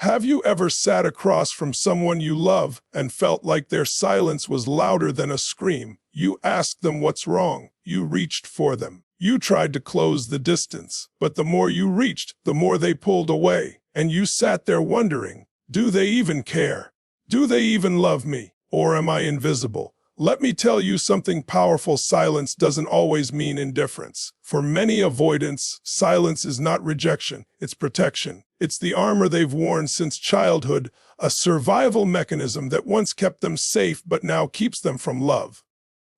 Have you ever sat across from someone you love and felt like their silence was louder than a scream? You asked them what's wrong. You reached for them. You tried to close the distance, but the more you reached, the more they pulled away. And you sat there wondering, do they even care? Do they even love me? Or am I invisible? Let me tell you something powerful. Silence doesn't always mean indifference. For many avoidants, silence is not rejection, it's protection. It's the armor they've worn since childhood, a survival mechanism that once kept them safe but now keeps them from love.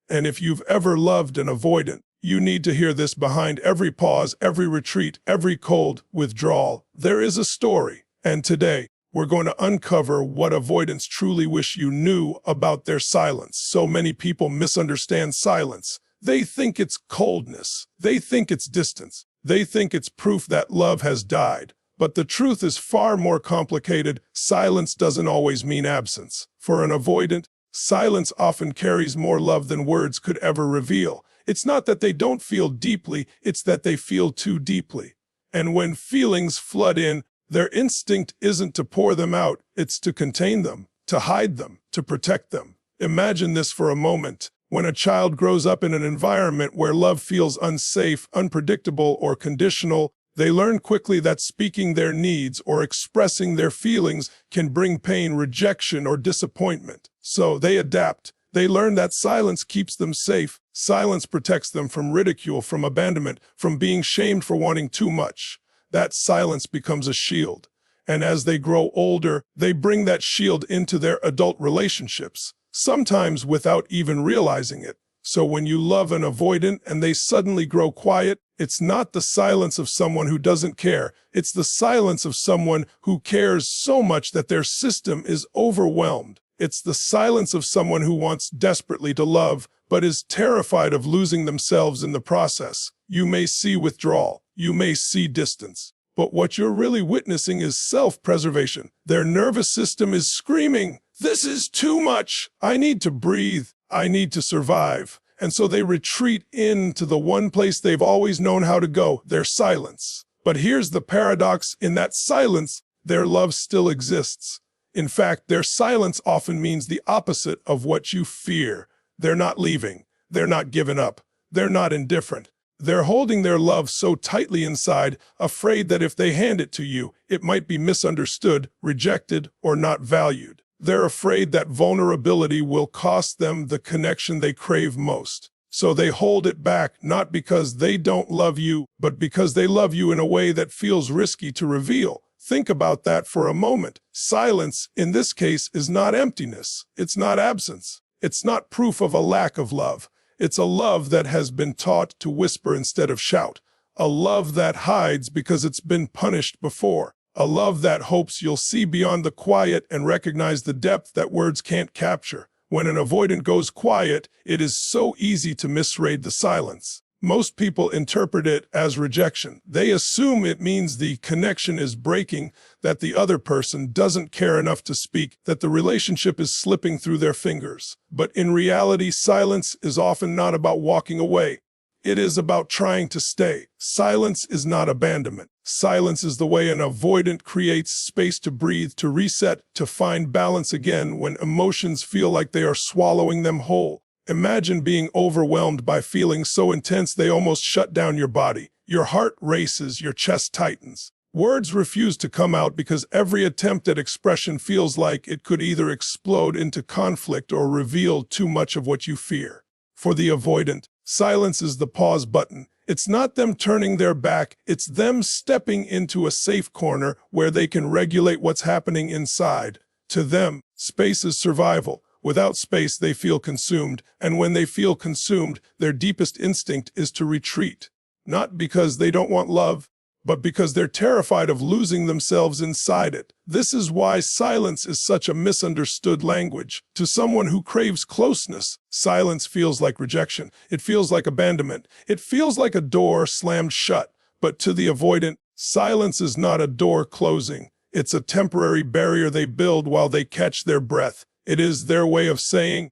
And if you've ever loved an avoidant, you need to hear this. Behind every pause, every retreat, every cold withdrawal, there is a story. And today, we're going to uncover what avoidants truly wish you knew about their silence. So many people misunderstand silence. They think it's coldness. They think it's distance. They think it's proof that love has died. But the truth is far more complicated. Silence doesn't always mean absence. For an avoidant, silence often carries more love than words could ever reveal. It's not that they don't feel deeply, it's that they feel too deeply. And when feelings flood in, their instinct isn't to pour them out, it's to contain them, to hide them, to protect them. Imagine this for a moment. When a child grows up in an environment where love feels unsafe, unpredictable, or conditional, they learn quickly that speaking their needs or expressing their feelings can bring pain, rejection, or disappointment. So they adapt. They learn that silence keeps them safe. Silence protects them from ridicule, from abandonment, from being shamed for wanting too much. That silence becomes a shield. And as they grow older, they bring that shield into their adult relationships, sometimes without even realizing it. So when you love an avoidant and they suddenly grow quiet, it's not the silence of someone who doesn't care. It's the silence of someone who cares so much that their system is overwhelmed. It's the silence of someone who wants desperately to love, but is terrified of losing themselves in the process. You may see withdrawal. You may see distance. But what you're really witnessing is self-preservation. Their nervous system is screaming, "This is too much. I need to breathe. I need to survive." And so they retreat into the one place they've always known how to go, their silence. But here's the paradox. In that silence, their love still exists. In fact, their silence often means the opposite of what you fear. They're not leaving. They're not giving up. They're not indifferent. They're holding their love so tightly inside, afraid that if they hand it to you, it might be misunderstood, rejected, or not valued. They're afraid that vulnerability will cost them the connection they crave most. So they hold it back, not because they don't love you, but because they love you in a way that feels risky to reveal. Think about that for a moment. Silence, in this case, is not emptiness. It's not absence. It's not proof of a lack of love. It's a love that has been taught to whisper instead of shout. A love that hides because it's been punished before. A love that hopes you'll see beyond the quiet and recognize the depth that words can't capture. When an avoidant goes quiet, it is so easy to misread the silence. Most people interpret it as rejection. They assume it means the connection is breaking, that the other person doesn't care enough to speak, that the relationship is slipping through their fingers. But in reality, silence is often not about walking away. It is about trying to stay. Silence is not abandonment. Silence is the way an avoidant creates space to breathe, to reset, to find balance again when emotions feel like they are swallowing them whole. Imagine being overwhelmed by feelings so intense they almost shut down your body. Your heart races, your chest tightens. Words refuse to come out because every attempt at expression feels like it could either explode into conflict or reveal too much of what you fear. For the avoidant, silence is the pause button. It's not them turning their back, it's them stepping into a safe corner where they can regulate what's happening inside. To them, space is survival. Without space, they feel consumed, and when they feel consumed, their deepest instinct is to retreat. Not because they don't want love, but because they're terrified of losing themselves inside it. This is why silence is such a misunderstood language. To someone who craves closeness, silence feels like rejection. It feels like abandonment. It feels like a door slammed shut. But to the avoidant, silence is not a door closing. It's a temporary barrier they build while they catch their breath. It is their way of saying,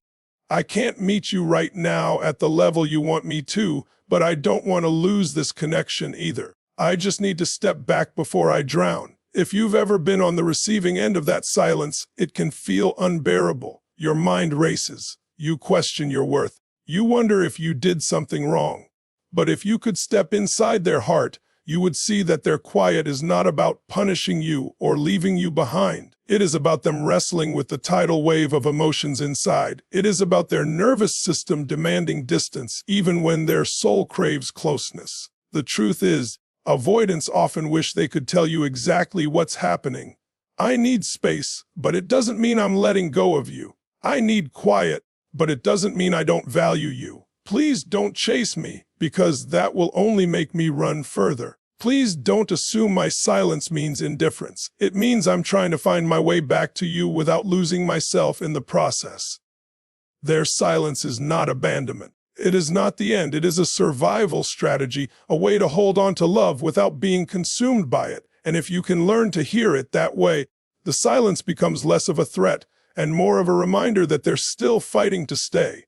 I can't meet you right now at the level you want me to, but I don't want to lose this connection either. I just need to step back before I drown. If you've ever been on the receiving end of that silence, it can feel unbearable. Your mind races. You question your worth. You wonder if you did something wrong. But if you could step inside their heart, you would see that their quiet is not about punishing you or leaving you behind. It is about them wrestling with the tidal wave of emotions inside. It is about their nervous system demanding distance, even when their soul craves closeness. The truth is, avoidants often wish they could tell you exactly what's happening. I need space, but it doesn't mean I'm letting go of you. I need quiet, but it doesn't mean I don't value you. Please don't chase me, because that will only make me run further. Please don't assume my silence means indifference. It means I'm trying to find my way back to you without losing myself in the process. Their silence is not abandonment. It is not the end. It is a survival strategy, a way to hold on to love without being consumed by it. And if you can learn to hear it that way, the silence becomes less of a threat and more of a reminder that they're still fighting to stay.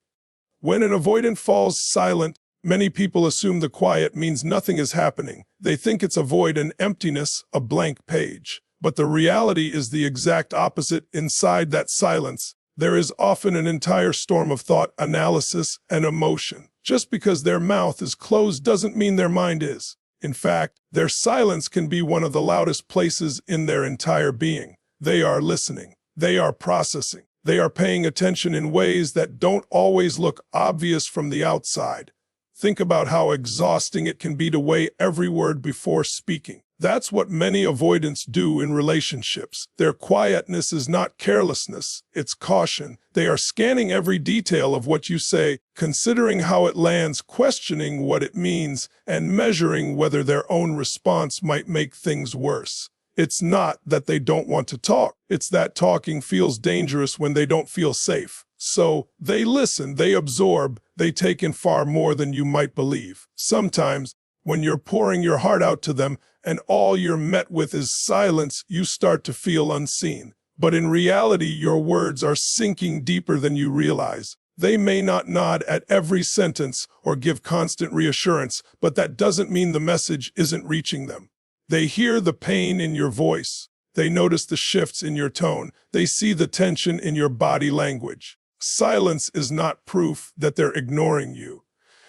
When an avoidant falls silent, many people assume the quiet means nothing is happening. They think it's a void, an emptiness, a blank page. But the reality is the exact opposite. Inside that silence, there is often an entire storm of thought, analysis, and emotion. Just because their mouth is closed doesn't mean their mind is. In fact, their silence can be one of the loudest places in their entire being. They are listening. They are processing. They are paying attention in ways that don't always look obvious from the outside. Think about how exhausting it can be to weigh every word before speaking. That's what many avoidants do in relationships. Their quietness is not carelessness, it's caution. They are scanning every detail of what you say, considering how it lands, questioning what it means, and measuring whether their own response might make things worse. It's not that they don't want to talk. It's that talking feels dangerous when they don't feel safe. So they listen, they absorb, they take in far more than you might believe. Sometimes, when you're pouring your heart out to them and all you're met with is silence, you start to feel unseen. But in reality, your words are sinking deeper than you realize. They may not nod at every sentence or give constant reassurance, but that doesn't mean the message isn't reaching them. They hear the pain in your voice. They notice the shifts in your tone. They see the tension in your body language. Silence is not proof that they're ignoring you.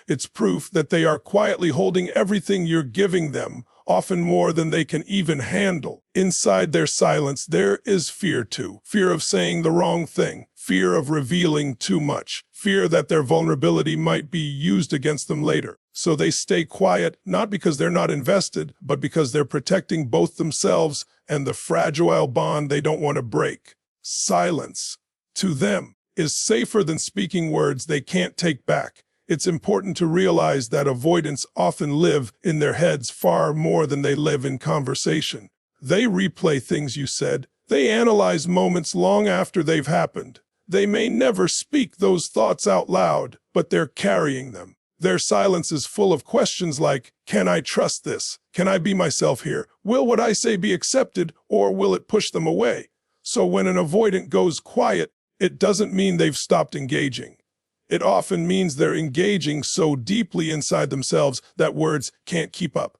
It's proof that they are quietly holding everything you're giving them, often more than they can even handle. Inside their silence, there is fear too. Fear of saying the wrong thing. Fear of revealing too much. Fear that their vulnerability might be used against them later. So they stay quiet, not because they're not invested, but because they're protecting both themselves and the fragile bond they don't want to break. Silence, to them, is safer than speaking words they can't take back. It's important to realize that avoidants often live in their heads far more than they live in conversation. They replay things you said. They analyze moments long after they've happened. They may never speak those thoughts out loud, but they're carrying them. Their silence is full of questions like, can I trust this? Can I be myself here? Will what I say be accepted, or will it push them away? So when an avoidant goes quiet, it doesn't mean they've stopped engaging. It often means they're engaging so deeply inside themselves that words can't keep up.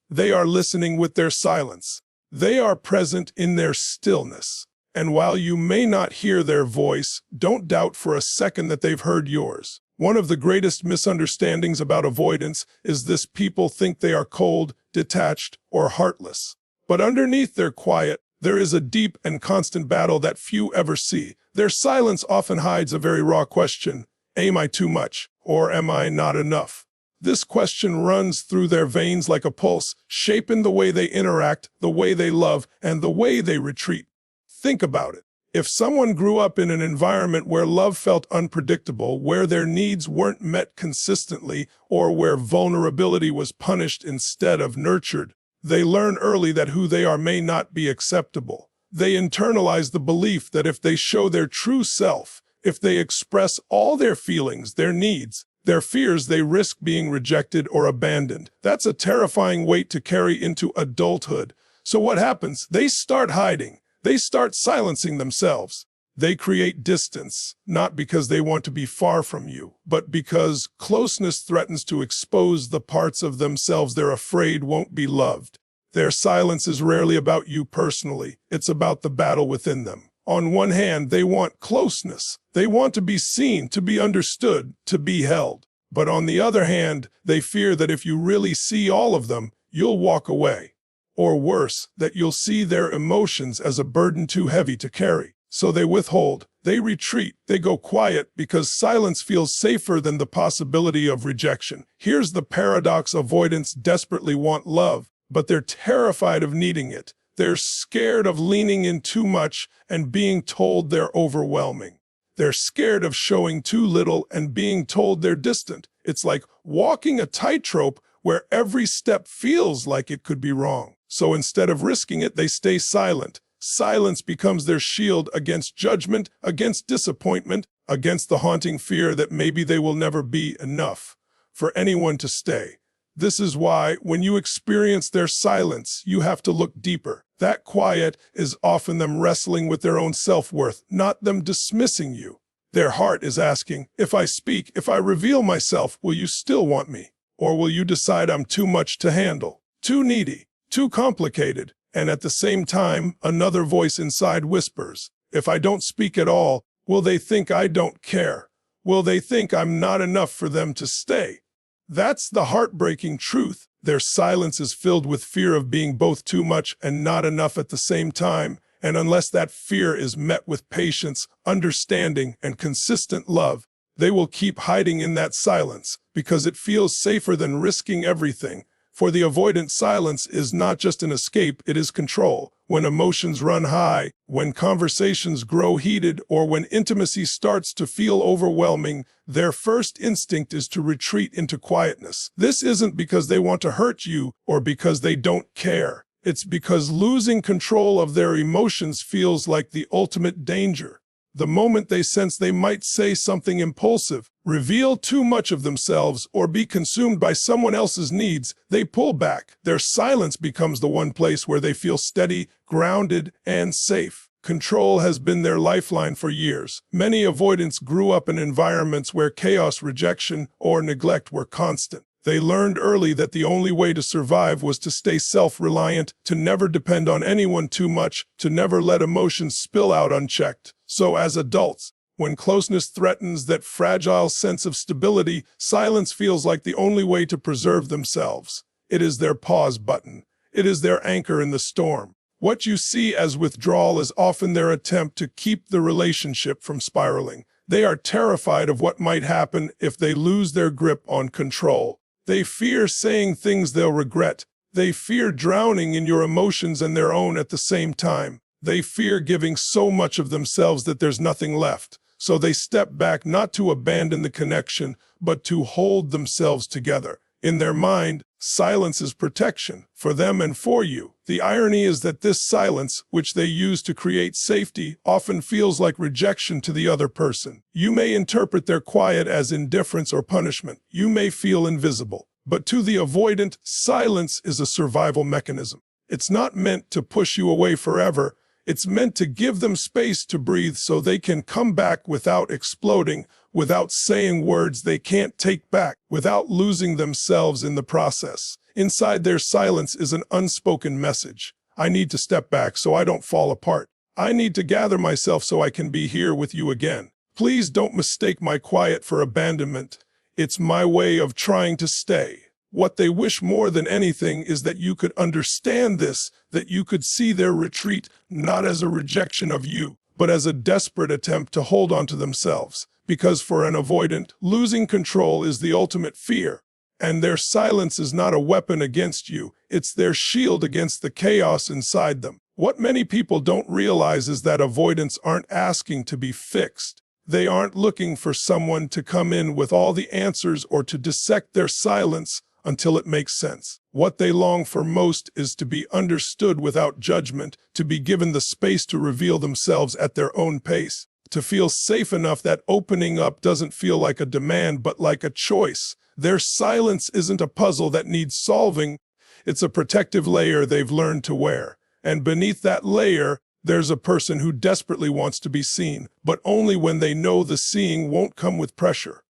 They are listening with their silence. They are present in their stillness. And while you may not hear their voice, don't doubt for a second that they've heard yours. One of the greatest misunderstandings about avoidance is this: people think they are cold, detached, or heartless. But underneath their quiet, there is a deep and constant battle that few ever see. Their silence often hides a very raw question: am I too much, or am I not enough? This question runs through their veins like a pulse, shaping the way they interact, the way they love, and the way they retreat. Think about it. If someone grew up in an environment where love felt unpredictable, where their needs weren't met consistently, or where vulnerability was punished instead of nurtured, they learn early that who they are may not be acceptable. They internalize the belief that if they show their true self, if they express all their feelings, their needs, their fears, they risk being rejected or abandoned. That's a terrifying weight to carry into adulthood. So what happens? They start hiding. They start silencing themselves. They create distance, not because they want to be far from you, but because closeness threatens to expose the parts of themselves they're afraid won't be loved. Their silence is rarely about you personally. It's about the battle within them. On one hand, they want closeness. They want to be seen, to be understood, to be held. But on the other hand, they fear that if you really see all of them, you'll walk away. Or worse, that you'll see their emotions as a burden too heavy to carry. So they withhold, they retreat, they go quiet because silence feels safer than the possibility of rejection. Here's the paradox: avoidants desperately want love, but they're terrified of needing it. They're scared of leaning in too much and being told they're overwhelming. They're scared of showing too little and being told they're distant. It's like walking a tightrope where every step feels like it could be wrong. So instead of risking it, they stay silent. Silence becomes their shield against judgment, against disappointment, against the haunting fear that maybe they will never be enough for anyone to stay. This is why, when you experience their silence, you have to look deeper. That quiet is often them wrestling with their own self-worth, not them dismissing you. Their heart is asking, if I speak, if I reveal myself, will you still want me? Or will you decide I'm too much to handle, too needy, too complicated? And at the same time, another voice inside whispers, if I don't speak at all, will they think I don't care? Will they think I'm not enough for them to stay? That's the heartbreaking truth. Their silence is filled with fear of being both too much and not enough at the same time. And unless that fear is met with patience, understanding, and consistent love, they will keep hiding in that silence because it feels safer than risking everything. For the avoidant, silence is not just an escape, it is control. When emotions run high, when conversations grow heated, or when intimacy starts to feel overwhelming, their first instinct is to retreat into quietness. This isn't because they want to hurt you or because they don't care. It's because losing control of their emotions feels like the ultimate danger. The moment they sense they might say something impulsive, reveal too much of themselves, or be consumed by someone else's needs, they pull back. Their silence becomes the one place where they feel steady, grounded, and safe. Control has been their lifeline for years. Many avoidants grew up in environments where chaos, rejection, or neglect were constant. They learned early that the only way to survive was to stay self-reliant, to never depend on anyone too much, to never let emotions spill out unchecked. So as adults, when closeness threatens that fragile sense of stability, silence feels like the only way to preserve themselves. It is their pause button. It is their anchor in the storm. What you see as withdrawal is often their attempt to keep the relationship from spiraling. They are terrified of what might happen if they lose their grip on control. They fear saying things they'll regret. They fear drowning in your emotions and their own at the same time. They fear giving so much of themselves that there's nothing left. So they step back, not to abandon the connection, but to hold themselves together. In their mind, silence is protection, for them and for you. The irony is that this silence, which they use to create safety, often feels like rejection to the other person. You may interpret their quiet as indifference or punishment. You may feel invisible. But to the avoidant, silence is a survival mechanism. It's not meant to push you away forever. It's meant to give them space to breathe so they can come back without exploding, without saying words they can't take back, without losing themselves in the process. Inside their silence is an unspoken message. I need to step back so I don't fall apart. I need to gather myself so I can be here with you again. Please don't mistake my quiet for abandonment. It's my way of trying to stay. What they wish more than anything is that you could understand this, that you could see their retreat not as a rejection of you, but as a desperate attempt to hold on to themselves. Because for an avoidant, losing control is the ultimate fear. And their silence is not a weapon against you, it's their shield against the chaos inside them. What many people don't realize is that avoidants aren't asking to be fixed. They aren't looking for someone to come in with all the answers or to dissect their silence until it makes sense. What they long for most is to be understood without judgment, to be given the space to reveal themselves at their own pace, to feel safe enough that opening up doesn't feel like a demand but like a choice. Their silence isn't a puzzle that needs solving, it's a protective layer they've learned to wear. And beneath that layer, there's a person who desperately wants to be seen, but only when they know the seeing won't come with pressure.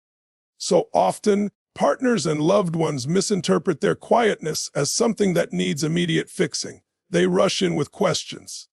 So often, Partners and loved ones misinterpret their quietness as something that needs immediate fixing. They rush in with questions.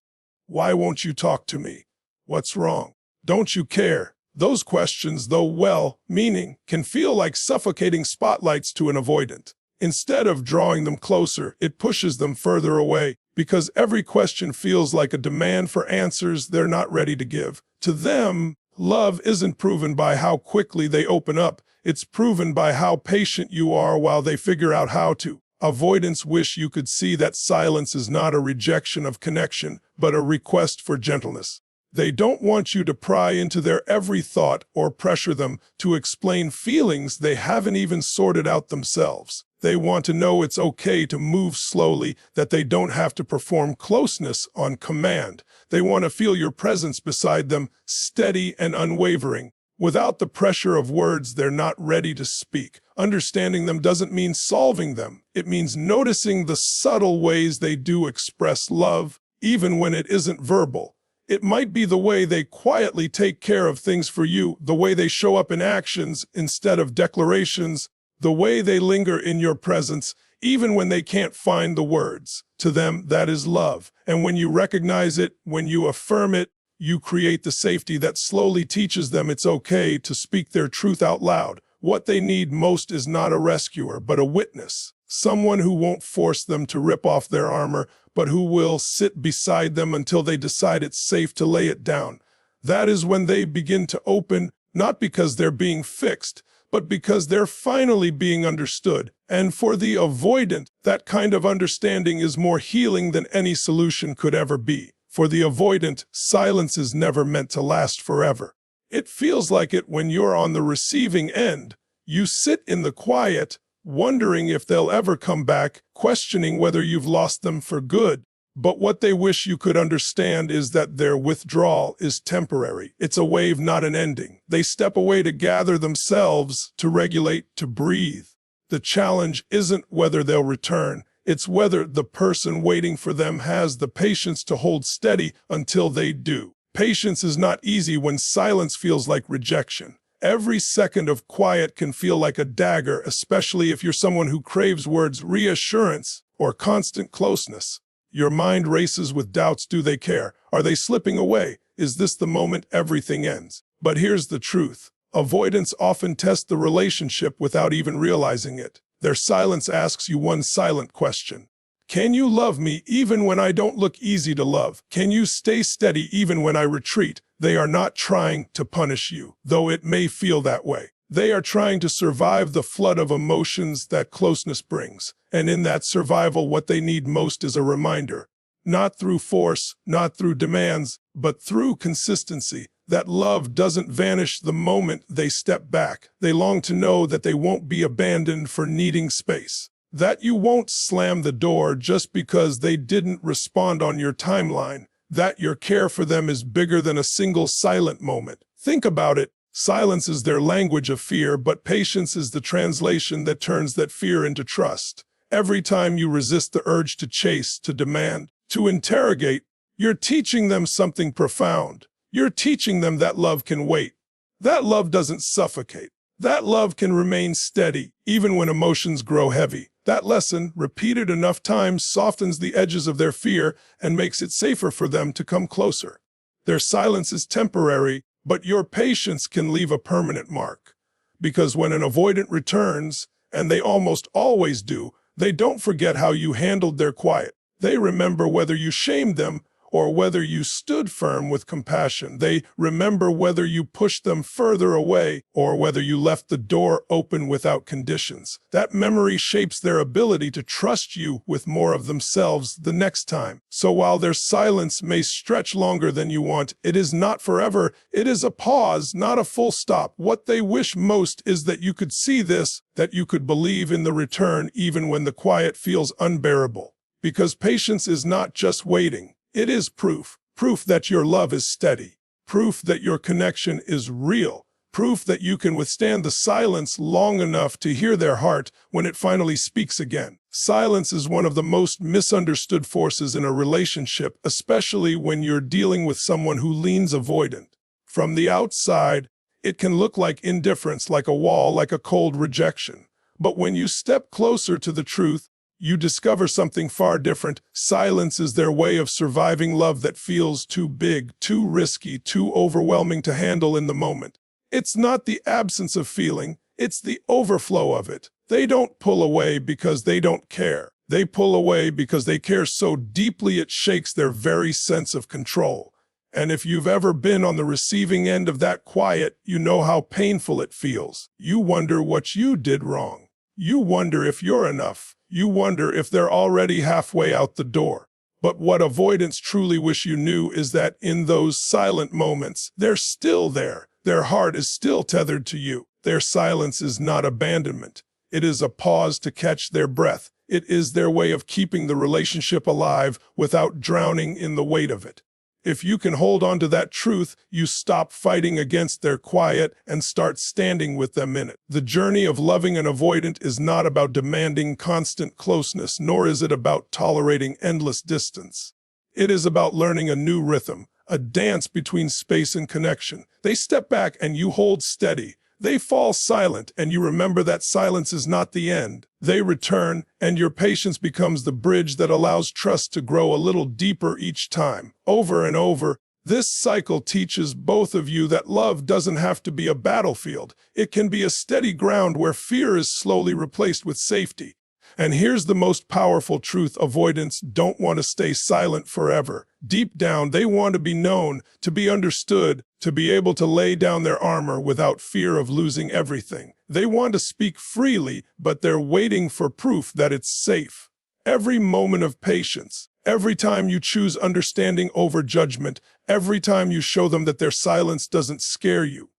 Why won't you talk to me? What's wrong? Don't you care? Those questions, though well-meaning, can feel like suffocating spotlights to an avoidant. Instead of drawing them closer, it pushes them further away, because every question feels like a demand for answers they're not ready to give. To them, love isn't proven by how quickly they open up. It's proven by how patient you are while they figure out how to. Avoidants wish you could see that silence is not a rejection of connection, but a request for gentleness. They don't want you to pry into their every thought or pressure them to explain feelings they haven't even sorted out themselves. They want to know it's okay to move slowly, that they don't have to perform closeness on command. They want to feel your presence beside them, steady and unwavering, without the pressure of words they're not ready to speak. Understanding them doesn't mean solving them. It means noticing the subtle ways they do express love, even when it isn't verbal. It might be the way they quietly take care of things for you, the way they show up in actions instead of declarations, the way they linger in your presence, even when they can't find the words. To them, that is love. And when you recognize it, when you affirm it, you create the safety that slowly teaches them it's okay to speak their truth out loud. What they need most is not a rescuer, but a witness. Someone who won't force them to rip off their armor, but who will sit beside them until they decide it's safe to lay it down. That is when they begin to open, not because they're being fixed, but because they're finally being understood. And for the avoidant, that kind of understanding is more healing than any solution could ever be. For the avoidant, silence is never meant to last forever. It feels like it when you're on the receiving end. You sit in the quiet, wondering if they'll ever come back, questioning whether you've lost them for good. But what they wish you could understand is that their withdrawal is temporary. It's a wave, not an ending. They step away to gather themselves, to regulate, to breathe. The challenge isn't whether they'll return. It's whether the person waiting for them has the patience to hold steady until they do. Patience is not easy when silence feels like rejection. Every second of quiet can feel like a dagger, especially if you're someone who craves words, reassurance, or constant closeness. Your mind races with doubts. Do they care? Are they slipping away? Is this the moment everything ends? But here's the truth. Avoidants often test the relationship without even realizing it. Their silence asks you one silent question. Can you love me even when I don't look easy to love? Can you stay steady even when I retreat? They are not trying to punish you, though it may feel that way. They are trying to survive the flood of emotions that closeness brings. And in that survival, what they need most is a reminder. Not through force, not through demands, but through consistency. That love doesn't vanish the moment they step back. They long to know that they won't be abandoned for needing space. That you won't slam the door just because they didn't respond on your timeline. That your care for them is bigger than a single silent moment. Think about it. Silence is their language of fear, but patience is the translation that turns that fear into trust. Every time you resist the urge to chase, to demand, to interrogate, you're teaching them something profound. You're teaching them that love can wait. That love doesn't suffocate. That love can remain steady, even when emotions grow heavy. That lesson, repeated enough times, softens the edges of their fear and makes it safer for them to come closer. Their silence is temporary, but your patience can leave a permanent mark. Because when an avoidant returns, and they almost always do, they don't forget how you handled their quiet. They remember whether you shamed them or whether you stood firm with compassion. They remember whether you pushed them further away or whether you left the door open without conditions. That memory shapes their ability to trust you with more of themselves the next time. So while their silence may stretch longer than you want, it is not forever. It is a pause, not a full stop. What they wish most is that you could see this, that you could believe in the return even when the quiet feels unbearable. Because patience is not just waiting. It is proof that your love is steady, proof that your connection is real, proof that you can withstand the silence long enough to hear their heart when it finally speaks again. Silence is one of the most misunderstood forces in a relationship, especially when you're dealing with someone who leans avoidant. From the outside, it can look like indifference, like a wall, like a cold rejection. But when you step closer to the truth, you discover something far different. Silence is their way of surviving love that feels too big, too risky, too overwhelming to handle in the moment. It's not the absence of feeling, it's the overflow of it. They don't pull away because they don't care. They pull away because they care so deeply it shakes their very sense of control. And if you've ever been on the receiving end of that quiet, you know how painful it feels. You wonder what you did wrong. You wonder if you're enough. You wonder if they're already halfway out the door. But what avoidants truly wish you knew is that in those silent moments, they're still there. Their heart is still tethered to you. Their silence is not abandonment. It is a pause to catch their breath. It is their way of keeping the relationship alive without drowning in the weight of it. If you can hold on to that truth, you stop fighting against their quiet and start standing with them in it. The journey of loving an avoidant is not about demanding constant closeness, nor is it about tolerating endless distance. It is about learning a new rhythm, a dance between space and connection. They step back and you hold steady. They fall silent and you remember that silence is not the end. They return and your patience becomes the bridge that allows trust to grow a little deeper each time. Over and over, this cycle teaches both of you that love doesn't have to be a battlefield. It can be a steady ground where fear is slowly replaced with safety. And here's the most powerful truth: avoidants don't want to stay silent forever. Deep down, they want to be known, to be understood, to be able to lay down their armor without fear of losing everything. They want to speak freely, but they're waiting for proof that it's safe. Every moment of patience, every time you choose understanding over judgment, every time you show them that their silence doesn't scare you,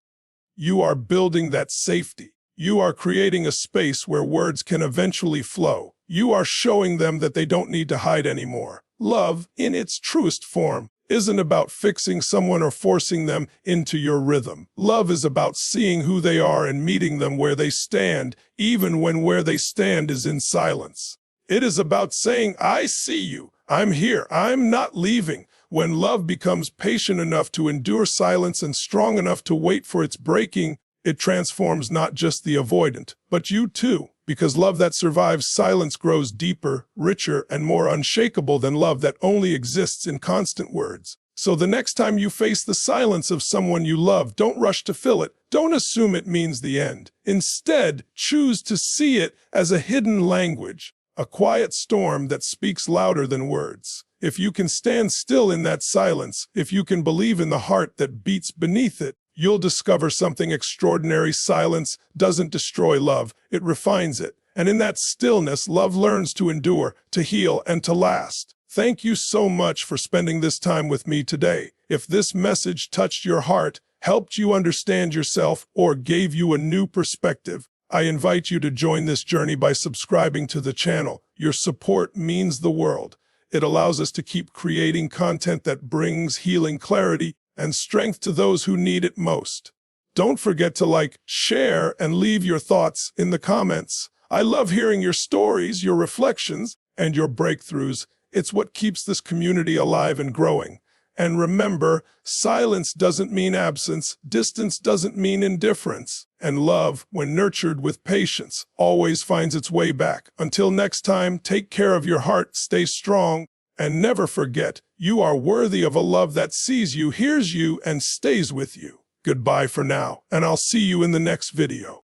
you are building that safety. You are creating a space where words can eventually flow. You are showing them that they don't need to hide anymore. Love, in its truest form, isn't about fixing someone or forcing them into your rhythm. Love is about seeing who they are and meeting them where they stand, even when where they stand is in silence. It is about saying, "I see you. I'm here. I'm not leaving." When love becomes patient enough to endure silence and strong enough to wait for its breaking, it transforms not just the avoidant, but you too, because love that survives silence grows deeper, richer, and more unshakable than love that only exists in constant words. So the next time you face the silence of someone you love, don't rush to fill it. Don't assume it means the end. Instead, choose to see it as a hidden language, a quiet storm that speaks louder than words. If you can stand still in that silence, if you can believe in the heart that beats beneath it, you'll discover something extraordinary. Silence doesn't destroy love, it refines it. And in that stillness, love learns to endure, to heal, and to last. Thank you so much for spending this time with me today. If this message touched your heart, helped you understand yourself, or gave you a new perspective, I invite you to join this journey by subscribing to the channel. Your support means the world. It allows us to keep creating content that brings healing, clarity, and strength to those who need it most. Don't forget to like, share, and leave your thoughts in the comments. I love hearing your stories, your reflections, and your breakthroughs. It's what keeps this community alive and growing. And remember, silence doesn't mean absence, distance doesn't mean indifference, and love, when nurtured with patience, always finds its way back. Until next time, take care of your heart, stay strong, and never forget, you are worthy of a love that sees you, hears you, and stays with you. Goodbye for now, and I'll see you in the next video.